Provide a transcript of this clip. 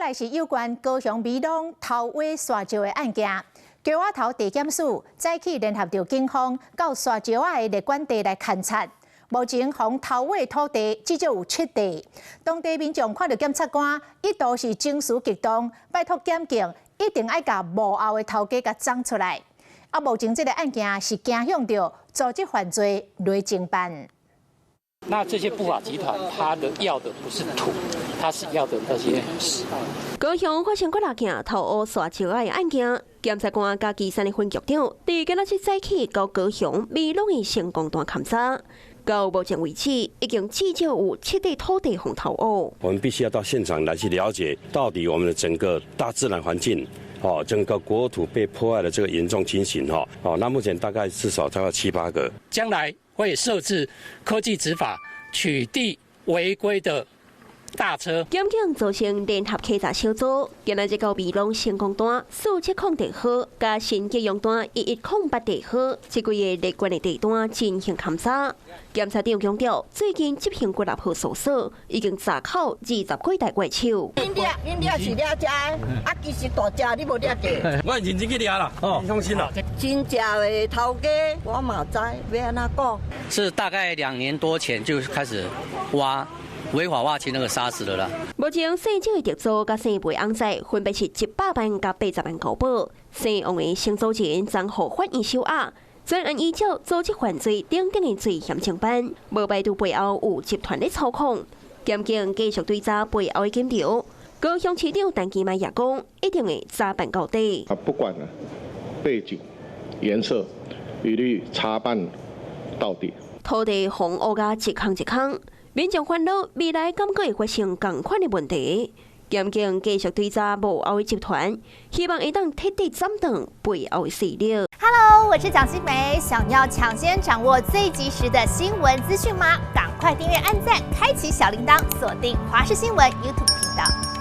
来是有关高雄美浓头尾沙石的案件。桥仔头地检署早起联合着警方到沙石仔的列管地来勘察，目前红头尾土地至少有7地。当地民众看到检察官一度是情绪激动，拜托检警一定要把幕后的头家给找出来。目前这个案件是惊向着组织犯罪雷侦办。那这些不法集团，他要的不是土，他是要的那些屎。高雄发生几6件头屋沙石仔的案件，检察官甲基山的分局长，伫今仔日早起到高雄美浓的成功段勘查。到目前为止，已经至少有7地土地红头屋。我们必须要到现场来去了解，到底我们的整个大自然环境。整个国土被破坏的这个严重情形那目前大概至少大概7、8个。将来会设置科技执法，取缔违规的大车。检警组成联合稽查小组，今日到美浓成功段47地号加新吉阳段1108地号，这几个列管的地段进行勘查。检察长强调，最近执行几6号搜索，已经查扣20几台怪手。恁掠是掠只，其实大只你无掠着。我认真去掠啦，你放心啦。真正的头家，我嘛知要安怎讲。是大概2年多前就开始挖。违法挖起那个沙石了啦。目前姓周的特助甲姓魏翁仔分别是100万甲80万高保，姓王的性组人账户法院收押。专案依照组织犯罪等等的罪嫌侦办，无排除背后有集团的操控。检警继续追查背后的检调。高雄市长陈其迈也讲，一定会查办到底。不管背景、颜色，一律查办到底。土地红乌甲一空一空。民众烦恼未来敢会发生同款的问题，检警继续追查幕后的集团，希望会当彻底斩断背后的势力。Hello， 我是蒋欣梅，想要抢先掌握最及时的新闻资讯吗？赶快订阅、按赞、开启小铃铛，锁定华视新闻 YouTube 频道。